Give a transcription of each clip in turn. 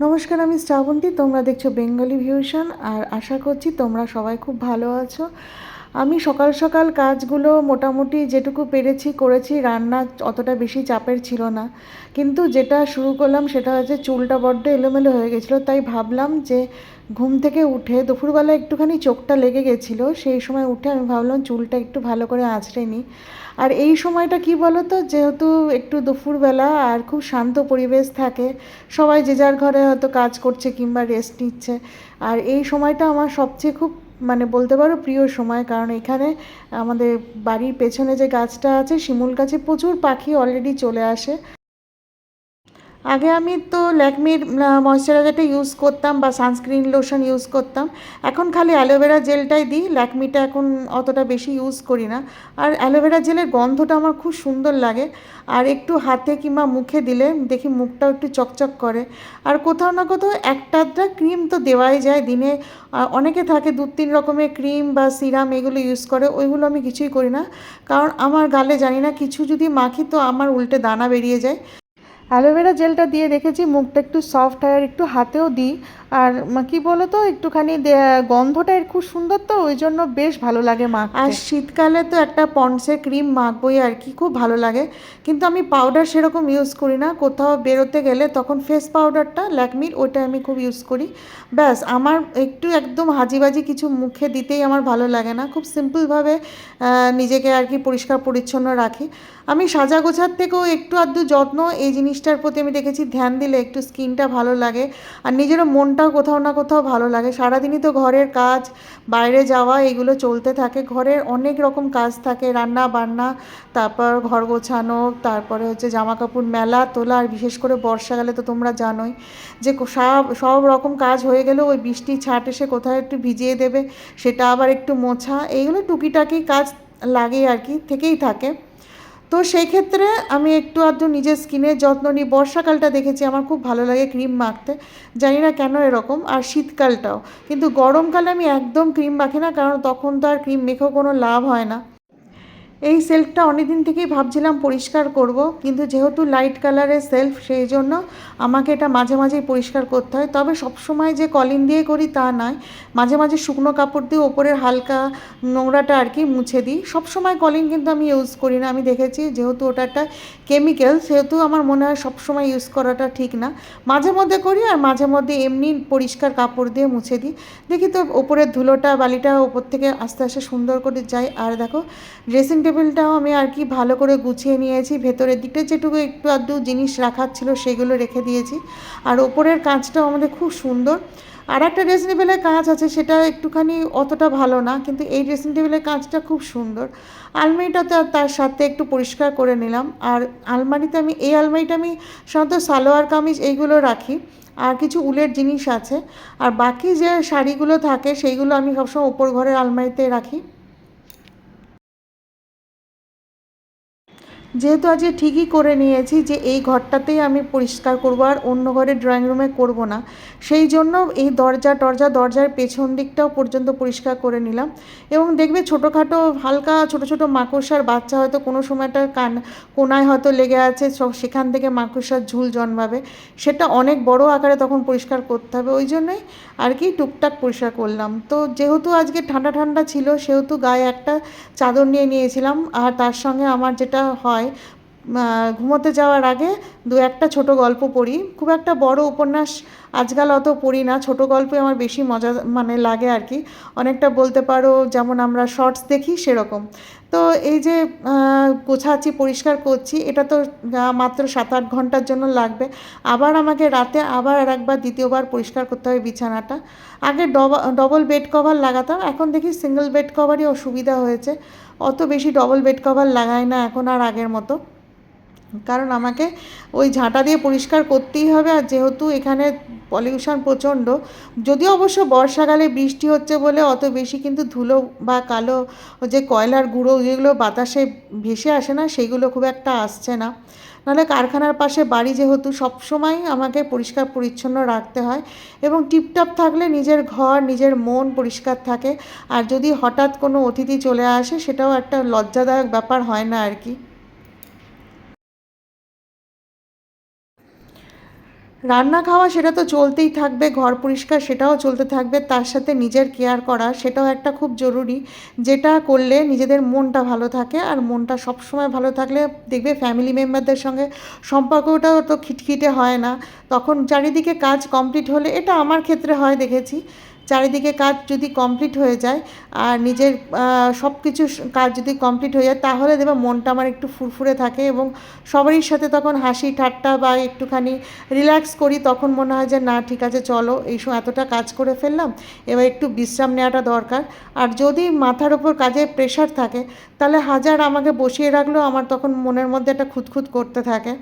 নমস্কার, আমি শ্রাবন্তী। তোমরা দেখছো বেঙ্গলি ভিউশন, আর আশা করছি তোমরা সবাই খুব ভালো আছো। আমি সকাল সকাল কাজগুলো মোটামুটি যেটুকু পেরেছি করেছি। রান্না অতটা বেশি চাপের ছিল না, কিন্তু যেটা শুরু করলাম সেটা হচ্ছে চুলটা বড্ড এলোমেলো হয়ে গেছিলো। তাই ভাবলাম যে ঘুম থেকে উঠে দুপুরবেলা একটুখানি চোখটা লেগে গেছিলো, সেই সময় উঠে আমি ভাবলাম চুলটা একটু ভালো করে আঁচড়ে নিই। আর এই সময়টা কি বলো তো, যেহেতু একটু দুপুরবেলা আর খুব শান্ত পরিবেশ থাকে, সবাই যে যার ঘরে হয়তো কাজ করছে কিংবা রেস্ট নিচ্ছে। আর এই সময়টা আমার সবচেয়ে খুব বলতে পারো প্রিয় সময়, কারণ এখানে আমাদের বাড়ির পেছনে যে গাছটা আছে শিমুল গাছে প্রচুর পাখি অলরেডি চলে আসে। আগে আমি তো ল্যাকমির ময়শ্চারাইজারটা ইউজ করতাম বা সানস্ক্রিন লোশন ইউজ করতাম। এখন খালি অ্যালোভেরা জেলটাই দিই, ল্যাকমিটা এখন অতটা বেশি ইউজ করি না। আর অ্যালোভেরা জেলের গন্ধটা আমার খুব সুন্দর লাগে, আর একটু হাতে কিংবা মুখে দিলে দেখি মুখটাও একটু চকচক করে। আর কোথাও না কোথাও একটা আধটা ক্রিম তো দেওয়াই যায় দিনে। অনেকে থাকে 2-3 রকমের ক্রিম বা সিরাম এগুলো ইউজ করে, ওইগুলো আমি কিছুই করি না। কারণ আমার গালে জানি না কিছু যদি মাখি তো আমার উল্টে দানা বেরিয়ে যায়। অ্যালোভেরা জেলটা দিয়ে রেখেছি, মুখটা একটু সফট হয়, আর একটু হাতেও দিই। আর কী বলো তো, একটুখানি গন্ধটা এর খুব সুন্দর, তো ওই জন্য বেশ ভালো লাগে মাখতে। আর শীতকালে তো একটা পন্ডসের ক্রিম মাখবই আর কি, খুব ভালো লাগে। কিন্তু আমি পাউডার সেরকম ইউজ করি না, কোথাও বেরোতে গেলে তখন ফেস পাউডারটা ল্যাকমির ওইটা আমি খুব ইউজ করি। ব্যাস, আমার একটু একদম হাজিবাজি কিছু মুখে দিতেই আমার ভালো লাগে না, খুব সিম্পলভাবে নিজেকে আর কি পরিষ্কার পরিচ্ছন্ন রাখি। আমি সাজা গোছার থেকেও একটু আধটু যত্ন এই জিনিসটার প্রতি আমি দেখেছি, ধ্যান দিলে একটু স্কিনটা ভালো লাগে, আর নিজেরও মনটাও কোথাও না কোথাও ভালো লাগে। সারাদিনই তো ঘরের কাজ, বাইরে যাওয়া, এগুলো চলতে থাকে। ঘরের অনেক রকম কাজ থাকে, রান্না বান্না, তারপর ঘর গোছানো, তারপরে হচ্ছে জামা কাপড় মেলা তোলা। আর বিশেষ করে বর্ষাকালে তো তোমরা জানোই যে সব সব রকম কাজ হয়ে গেলেও ওই বৃষ্টির ছাট এসে কোথাও একটু ভিজিয়ে দেবে, সেটা আবার একটু মোছা, এইগুলো টুকিটাকি কাজ লাগে আর কি, থেকেই থাকে। তো সেই ক্ষেত্রে আমি একটু আধটু নিজের স্কিনের যত্ন নিই। বর্ষাকালটা দেখেছি আমার খুব ভালো লাগে ক্রিম মাখতে, জানি না কেন এরকম। আর শীতকালটাও। কিন্তু গরমকালে আমি একদম ক্রিম মাখি না, কারণ তখন তো আর ক্রিম মেখেও কোনো লাভ হয় না। এই সেলফটা অনেক দিন থেকেই ভাবছিলাম পরিষ্কার করব, কিন্তু যেহেতু লাইট কালারের সেলফ, সেই জন্য আমাকে এটা মাঝে মাঝেই পরিষ্কার করতে হয়। তবে সবসময় যে কলিন দিয়ে করি তা নয়, মাঝে মাঝে শুকনো কাপড় দিয়ে ওপরের হালকা নোংরাটা আর কি মুছে দিই। সবসময় কলিন কিন্তু আমি ইউজ করি না, আমি দেখেছি যেহেতু ওটা একটা কেমিক্যাল, সেহেতু আমার মনে হয় সবসময় ইউজ করাটা ঠিক না। মাঝে মধ্যে করি, আর মাঝে মধ্যে এমনি পরিষ্কার কাপড় দিয়ে মুছে দিই। দেখি তো ওপরের ধুলোটা বালিটা ওপর থেকে আস্তে আস্তে সুন্দর করে যায়। আর দেখো, ড্রেসিং টেবিলটাও আমি আর কি ভালো করে গুছিয়ে নিয়েছি, ভেতরের দিকটা যেটুকু একটু আধটু জিনিস রাখার ছিল সেগুলো রেখে দিয়েছি। আর ওপরের কাঁচটাও আমাদের খুব সুন্দর। আর একটা ড্রেসিং টেবিলের কাঁচ আছে, সেটা একটুখানি অতটা ভালো না, কিন্তু এই ড্রেসিং টেবিলের কাঁচটা খুব সুন্দর। আলমারিটাতে তার সাথে একটু পরিষ্কার করে নিলাম। আর আলমারিতে এই আলমারিটা আমি সাধারণত সালোয়ার কামিজ এইগুলো রাখি, আর কিছু উলের জিনিস আছে। আর বাকি যে শাড়িগুলো থাকে সেইগুলো আমি সবসময় ওপর ঘরের আলমারিতে রাখি। যেহেতু আজকে ঠিকই করে নিয়েছি যে এই ঘরটাতেই আমি পরিষ্কার করবো, আর অন্য ঘরের ড্রয়িং রুমে করব না, সেই জন্য এই দরজার পেছন দিকটাও পর্যন্ত পরিষ্কার করে নিলাম। এবং দেখবে ছোটোখাটো হালকা ছোটো ছোটো মাকড়সার বাচ্চা হয়তো কোনো সময়টা কোনায় হয়তো লেগে আছে, সেখান থেকে মাকড়সার ঝুল জন্মাবে, সেটা অনেক বড় আকারে তখন পরিষ্কার করতে হবে। ওই জন্যই আর কি টুকটাক পরিষ্কার করলাম। তো যেহেতু আজকে ঠান্ডা ঠান্ডা ছিল, সেহেতু গায়ে একটা চাদর নিয়ে নিয়েছিলাম। আর তার সঙ্গে আমার যেটা হয়, ঘুমোতে যাওয়ার আগে দু একটা ছোটো গল্প পড়ি। খুব একটা বড় উপন্যাস আজকাল অত পড়ি না, ছোটো গল্পই আমার বেশি মজা লাগে আর কি। অনেকটা বলতে পারো যেমন আমরা শর্টস দেখি সেরকম। তো এই যে গোছাচ্ছি পরিষ্কার করছি, এটা তো মাত্র 7-8 ঘন্টার জন্য লাগবে। আবার আমাকে রাতে আবার আর একবার দ্বিতীয়বার পরিষ্কার করতে হবে বিছানাটা। আগে ডবল বেড কভার লাগাতাম, এখন দেখি সিঙ্গেল বেড কভারই অসুবিধা হয়েছে। অত বেশি ডবল বেড কভার লাগাই না এখন আর আগের মতো, কারণ আমাকে ওই ঝাঁটা দিয়ে পরিষ্কার করতেই হবে। আর যেহেতু এখানে পলিউশন প্রচণ্ড, যদিও অবশ্য বর্ষাকালে বৃষ্টি হচ্ছে বলে অত বেশি কিন্তু ধুলো বা কালো যে কয়লার গুঁড়ো যেগুলো বাতাসে ভেসে আসে না, সেগুলো খুব একটা আসছে না। নাহলে কারখানার পাশে বাড়ি, যেহেতু সবসময় আমাকে পরিষ্কার পরিচ্ছন্ন রাখতে হয়। এবং টিপটপ থাকলে নিজের ঘর নিজের মন পরিষ্কার থাকে। আর যদি হঠাৎ কোনো অতিথি চলে আসে, সেটাও একটা লজ্জাদায়ক ব্যাপার হয় না আর কি। রান্না খাওয়া সেটা তো চলতেই থাকবে, ঘর পরিষ্কার সেটাও চলতে থাকবে, তার সাথে নিজের কেয়ার করা সেটাও একটা খুব জরুরি, যেটা করলে নিজেদের মনটা ভালো থাকে। আর মনটা সবসময় ভালো থাকলে দেখবে ফ্যামিলি মেম্বারদের সঙ্গে সম্পর্কটাও তো খিটখিটে হয় না। তখন চারিদিকে কাজ কমপ্লিট হলে, এটা আমার ক্ষেত্রে হয় দেখেছি, চারিদিকে কাজ যদি কমপ্লিট হয়ে যায় আর নিজের সব কিছু কাজ যদি কমপ্লিট হয়ে যায়, তাহলে দেখবে মনটা আমার একটু ফুরফুরে থাকে এবং সবারই সাথে তখন হাসি ঠাট্টা বা একটুখানি রিল্যাক্স করি। তখন মনে হয় যে না, ঠিক আছে, চলো এই সময় এতটা কাজ করে ফেললাম, এবার একটু বিশ্রাম নেওয়াটা দরকার। আর যদি মাথার ওপর কাজের প্রেশার থাকে, তাহলে হাজার আমাকে বসিয়ে রাখলেও আমার তখন মনের মধ্যে একটা খুঁতখুত করতে থাকে।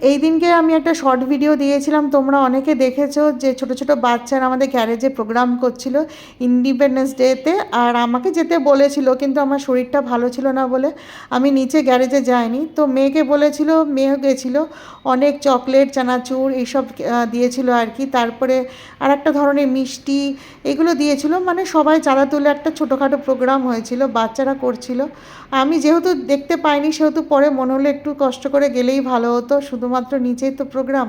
এই দিনকে আমি একটা শর্ট ভিডিও দিয়েছিলাম, তোমরা অনেকে দেখেছো, যে ছোট ছোট বাচ্চারা আমাদের গ্যারেজে প্রোগ্রাম করছিল ইন্ডিপেন্ডেন্স ডেতে। আর আমাকে যেতে বলেছিল, কিন্তু আমার শরীরটা ভালো ছিল না বলে আমি নিচে গ্যারেজে যাইনি। তো মেয়েকে বলেছিল, মেয়েও গেছিলো, অনেক চকলেট চানাচুর এইসব দিয়েছিল আর কি। তারপরে আর একটা ধরনের মিষ্টি এগুলো দিয়েছিল, মানে সবাই চাঁদা তুলে একটা ছোটোখাটো প্রোগ্রাম হয়েছিল, বাচ্চারা করছিল। আমি যেহেতু দেখতে পাইনি, সেহেতু পরে মনে হলো একটু কষ্ট করে গেলেই ভালো হতো, শুধুমাত্র নিচেই তো প্রোগ্রাম।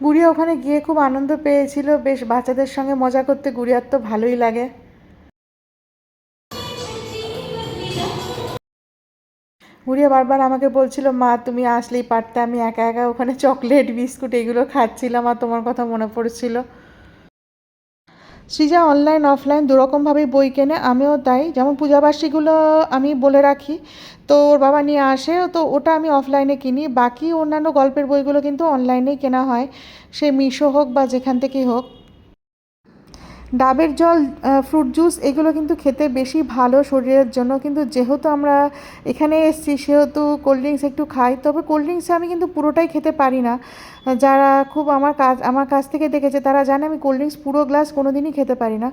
গুড়িয়া ওখানে গিয়ে খুব আনন্দ পেয়েছিল, বেশ বাচ্চাদের সঙ্গে মজা করতে গুড়িয়ার তো ভালোই লাগে। গুড়িয়া বারবার আমাকে বলছিল, মা তুমি আসলেই পারতে, আমি একা একা ওখানে চকলেট বিস্কুট এগুলো খাচ্ছিলাম আর তোমার কথা মনে পড়ছিল। সৃজা অনলাইন অফলাইন দুরকমভাবেই বই কেনে, আমিও তাই। যেমন পূজাবার্ষিকগুলো আমি বলে রাখি, তো ওর বাবা নিয়ে আসে, তো ওটা আমি অফলাইনে কিনি। বাকি অন্যান্য গল্পের বইগুলো কিন্তু অনলাইনেই কেনা হয়, সে মিশো হোক বা যেখান থেকেই হোক। ডাবের জল, ফ্রুট জুস এগুলো কিন্তু খেতে বেশি ভালো শরীরের জন্য, কিন্তু যেহেতু আমরা এখানে এসেছি সেহেতু কোল্ড ড্রিঙ্কস একটু খাই। তবে কোল্ড ড্রিঙ্কস আমি কিন্তু পুরোটাই খেতে পারি না। যারা খুব আমার কাছ থেকে দেখেছে তারা জানে আমি কোল্ড ড্রিঙ্কস পুরো গ্লাস কোনো দিনই খেতে পারি না।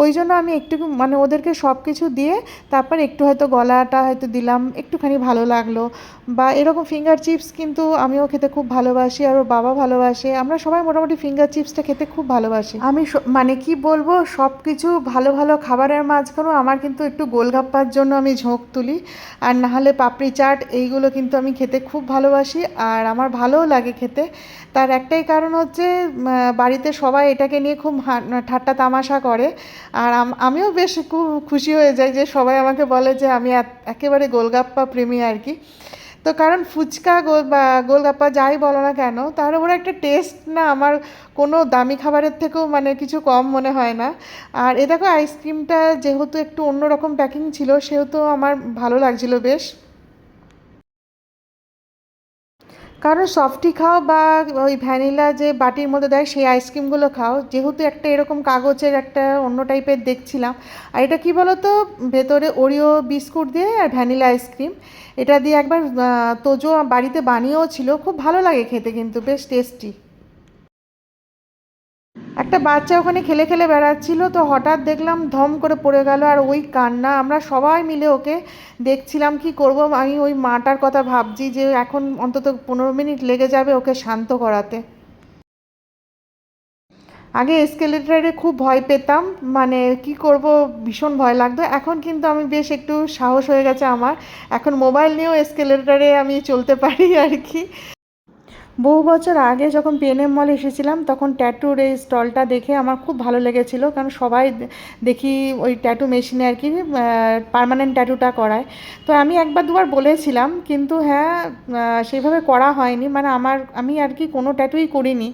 ওই জন্য আমি একটু মানে ওদেরকে সব কিছু দিয়ে তারপর একটু হয়তো গলাটা হয়তো দিলাম, একটুখানি ভালো লাগলো। বা এরকম ফিঙ্গার চিপস কিন্তু আমিও খেতে খুব ভালোবাসি, আর ওর বাবা ভালোবাসে, আমরা সবাই মোটামুটি ফিঙ্গার চিপসটা খেতে খুব ভালোবাসি। আমি মানে কি বলবো, সব কিছু ভালো ভালো খাবারের মাঝখানেও আমার কিন্তু একটু গোলগাপ্পার জন্য আমি ঝোঁক তুলি, আর নাহলে পাপড়ি চাট এইগুলো কিন্তু আমি খেতে খুব ভালোবাসি, আর আমার ভালোও লাগে খেতে। তার একটাই কারণ হচ্ছে বাড়িতে সবাই এটাকে নিয়ে খুব ঠাট্টা তামাশা করে, আর আমিও বেশ খুব খুশি হয়ে যাই যে সবাই আমাকে বলে যে আমি একেবারে গোলগাপ্পা প্রেমী আর কি। তো কারণ ফুচকা বা গোলগাপ্পা যাই বলো না কেন, তার উপরে একটা টেস্ট না আমার কোনো দামি খাবারের থেকেও মানে কিছু কম মনে হয় না। আর এ দেখো আইসক্রিমটা যেহেতু একটু অন্যরকম প্যাকিং ছিল, সেহেতু আমার ভালো লাগছিল বেশ। কারণ সফটি খাও বা ওই ভ্যানিলা যে বাটির মধ্যে দেয় সেই আইসক্রিমগুলো খাও, যেহেতু একটা এরকম কাগজের একটা অন্য টাইপের দেখছিলাম। আর এটা কী বলো তো, ভেতরে ওরিও বিস্কুট দিয়ে আর ভ্যানিলা আইসক্রিম, এটা দিয়ে একবার তোজো বাড়িতে বানিয়েও ছিল, খুব ভালো লাগে খেতে, কিন্তু বেশ টেস্টি। একটা বাচ্চা ওখানে খেলে খেলে বেড়াচ্ছিল, তো হঠাৎ দেখলাম ধম করে পড়ে গেল, আর ওই কান্না, আমরা সবাই মিলে ওকে দেখছিলাম কি করব। আমি ওই মাটার কথা ভাবছি যে এখন অন্তত 15 মিনিট লেগে যাবে ওকে শান্ত করাতে। আগে এসকেলেটারে খুব ভয় পেতাম, মানে কি করব, ভীষণ ভয় লাগতো। এখন কিন্তু আমি বেশ একটু সাহস হয়ে গেছে আমার, এখন মোবাইল নিয়েও এসকেলেটারে আমি চলতে পারি আর কি। বহু বছর আগে যখন পিএনএম মলে এসেছিলাম, তখন ট্যাটুর এই স্টলটা দেখে আমার খুব ভালো লেগেছিলো, কারণ সবাই দেখি ওই ট্যাটু মেশিনে আর কি পার্মানেন্ট ট্যাটুটা করায়। তো আমি একবার দুবার বলেছিলাম, কিন্তু হ্যাঁ সেইভাবে করা হয়নি, মানে আমি আর কি কোনো ট্যাটুই করিনি।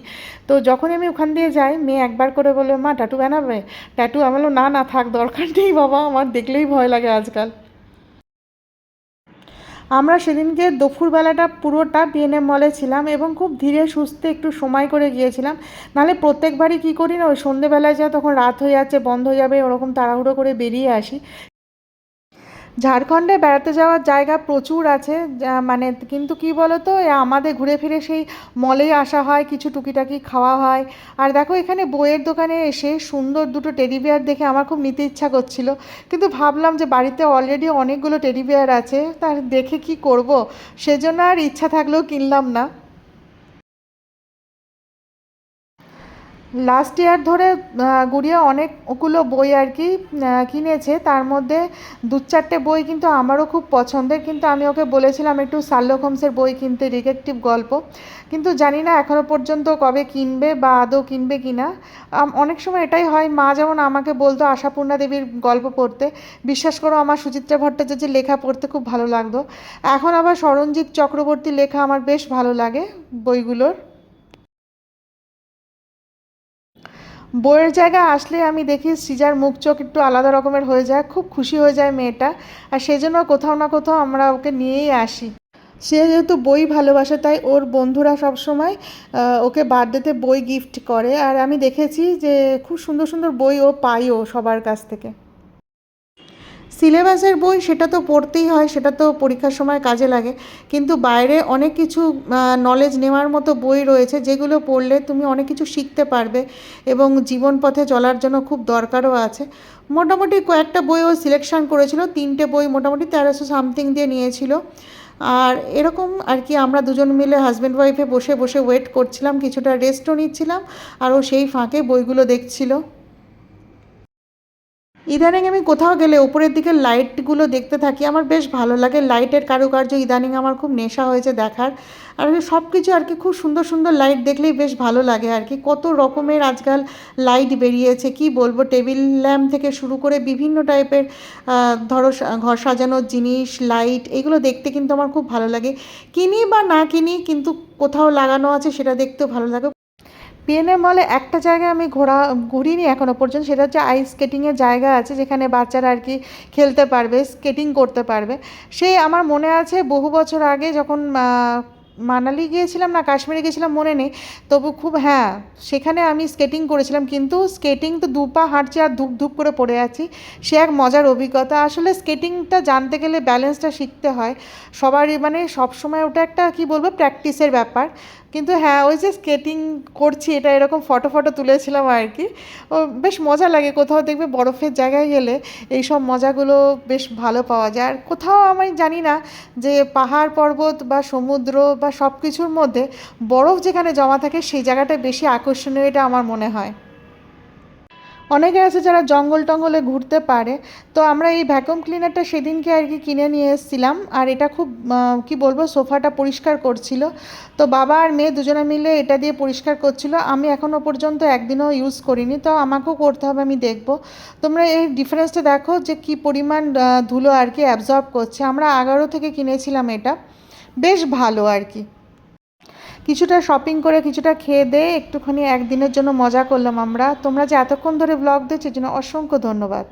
তো যখন আমি ওখান দিয়ে যাই, মেয়ে একবার করে বলে, মা ট্যাটু বানাবে, ট্যাটু। আমি বললাম না না থাক, দরকার নেই বাবা, আমার দেখলেই ভয় লাগে আজকাল। আমরা সেদিনকে দুপুরবেলাটা পুরোটা বিএনএম মলে ছিলাম এবং খুব ধীরে সুস্থে একটু সময় করে গিয়েছিলাম। নাহলে প্রত্যেকবারই কী করি না, ওই সন্ধেবেলায় যা তখন রাত হয়ে যাচ্ছে, বন্ধ হয়ে যাবে, ওরকম তাড়াহুড়ো করে বেরিয়ে আসি। ঝাড়খণ্ডে বেড়াতে যাওয়ার জায়গা প্রচুর আছে, মানে কিন্তু কি বলো তো, আমাদের ঘুরে ফিরে সেই মলেই আসা হয়, কিছু টুকিটাকি খাওয়া হয়। আর দেখো এখানে বইয়ের দোকানে এসে সুন্দর দুটো টেডি বিয়ার দেখে আমার খুব নিতে ইচ্ছা করছিল, কিন্তু ভাবলাম যে বাড়িতে অলরেডি অনেকগুলো টেডি বিয়ার আছে, তার দেখে কি করব, সেজন্য আর ইচ্ছা থাকলেও কিনলাম না। লাস্ট ইয়ার ধরে গুড়িয়া অনেকগুলো বই আর কি কিনেছে। তার মধ্যে দু চারটে বই কিন্তু আমারও খুব পছন্দের, কিন্তু আমি ওকে বলেছিলাম একটু শার্লক হোমসের বই কিনতে, ডিটেকটিভ গল্প, কিন্তু জানি না এখনও পর্যন্ত কবে কিনবে বা আদৌ কিনবে কি না। অনেক সময় এটাই হয়, মা যেমন আমাকে বলতো আশাপূর্ণা দেবীর গল্প পড়তে, বিশ্বাস করো আমার সুচিত্রা ভট্টাচার্যের লেখা পড়তে খুব ভালো লাগতো। এখন আবার স্মরণজিৎ চক্রবর্তীর লেখা আমার বেশ ভালো লাগে বইগুলোর। বইয়ের জায়গায় আসলে আমি দেখি সৃজার মুখ চোখ একটু আলাদা রকমের হয়ে যায়, খুব খুশি হয়ে যায় মেয়েটা, আর সেজন্য কোথাও না কোথাও আমরা ওকে নিয়েই আসি। সে যেহেতু বই ভালোবাসে তাই ওর বন্ধুরা সব সময় ওকে বার্থডেতে বই গিফট করে, আর আমি দেখেছি যে খুব সুন্দর সুন্দর বই ও পায়ও সবার কাছ থেকে। সিলেবাসের বই সেটা তো পড়তেই হয়, সেটা তো পরীক্ষার সময় কাজে লাগে, কিন্তু বাইরে অনেক কিছু নলেজ নেওয়ার মতো বই রয়েছে যেগুলো পড়লে তুমি অনেক কিছু শিখতে পারবে এবং জীবন পথে চলার জন্য খুব দরকারও আছে। মোটামুটি কয়েকটা বই ও সিলেকশন করেছিল, 3টে বই মোটামুটি 1300 সামথিং দিয়ে নিয়েছিল। আর এরকম আর কি আমরা দুজন মিলে হাজব্যান্ড ওয়াইফে বসে বসে ওয়েট করছিলাম, কিছুটা রেস্টও নিচ্ছিলাম, আর ও সেই ফাঁকে বইগুলো দেখছিল। ইদানিং আমি কোথাও গেলে উপরের দিকে লাইটগুলো দেখতে থাকি, আমার বেশ ভালো লাগে। লাইটের কারুকার্য ইদানিং আমার খুব নেশা হয়েছে দেখার, আর সব কিছু আর কি খুব সুন্দর সুন্দর লাইট দেখলেই বেশ ভালো লাগে আর কি। কত রকমের আজকাল লাইট বেরিয়েছে কি বলবো, টেবিল ল্যাম্প থেকে শুরু করে বিভিন্ন টাইপের ধরো ঘর সাজানোর জিনিস, লাইট, এগুলো দেখতে কিন্তু আমার খুব ভালো লাগে। কিনি বা না কিনি, কিন্তু কোথাও লাগানো আছে সেটা দেখতেও ভালো লাগে। পিএনএ মলে একটা জায়গায় আমি ঘুরিনি এখনও পর্যন্ত, সেটা হচ্ছে আইস স্কেটিংয়ের জায়গা আছে যেখানে বাচ্চারা আর কি খেলতে পারবে, স্কেটিং করতে পারবে। সেই আমার মনে আছে বহু বছর আগে যখন মানালি গিয়েছিলাম না কাশ্মীরে গিয়েছিলাম মনে নেই, তবু খুব, হ্যাঁ, সেখানে আমি স্কেটিং করেছিলাম, কিন্তু স্কেটিং তো দু পা হাঁটছি আর ধুপ ধুপ করে পড়ে আছি। সে এক মজার অভিজ্ঞতা। আসলে স্কেটিংটা জানতে গেলে ব্যালেন্সটা শিখতে হয় সবারই, মানে সবসময় ওটা একটা কি বলবো প্র্যাকটিসের ব্যাপার। কিন্তু হ্যাঁ, ওই যে স্কেটিং করছি এটা এরকম ফটো ফটো তুলেছিলাম আর কি। ও বেশ মজা লাগে, কোথাও দেখবে বরফের জায়গায় গেলে এই সব মজাগুলো বেশ ভালো পাওয়া যায়। আর কোথাও আমি জানি না যে পাহাড় পর্বত বা সমুদ্র বা সব কিছুর মধ্যে বরফ যেখানে জমা থাকে সেই জায়গাটা বেশি আকর্ষণীয়, এটা আমার মনে হয়। অনেকে আছে যারা জঙ্গল টঙ্গলে ঘুরতে পারে। তো আমরা এই ভ্যাকুয়াম ক্লিনারটা সেদিনকে আর কি কিনে নিয়ে এসেছিলাম, আর এটা খুব কি বলবো সোফাটা পরিষ্কার করছিল। তো বাবা আর মেয়ে দুজনে মিলে এটা দিয়ে পরিষ্কার করছিল। আমি এখনও পর্যন্ত একদিনও ইউজ করিনি, তো আমাকেও করতে হবে, আমি দেখব। তোমরা এই ডিফারেন্সটা দেখো যে কি পরিমাণ ধুলো আর কি অ্যাবজর্ব করছে। আমরা 11 থেকে কিনেছিলাম এটা, বেশ ভালো আর কি। কিছুটা শপিং করে কিছুটা খেয়ে দিয়ে একটুখানি একদিনের জন্য মজা করলাম আমরা। তোমরা যে এতক্ষণ ধরে ব্লগ দেখছো এর জন্য অসংখ্য ধন্যবাদ।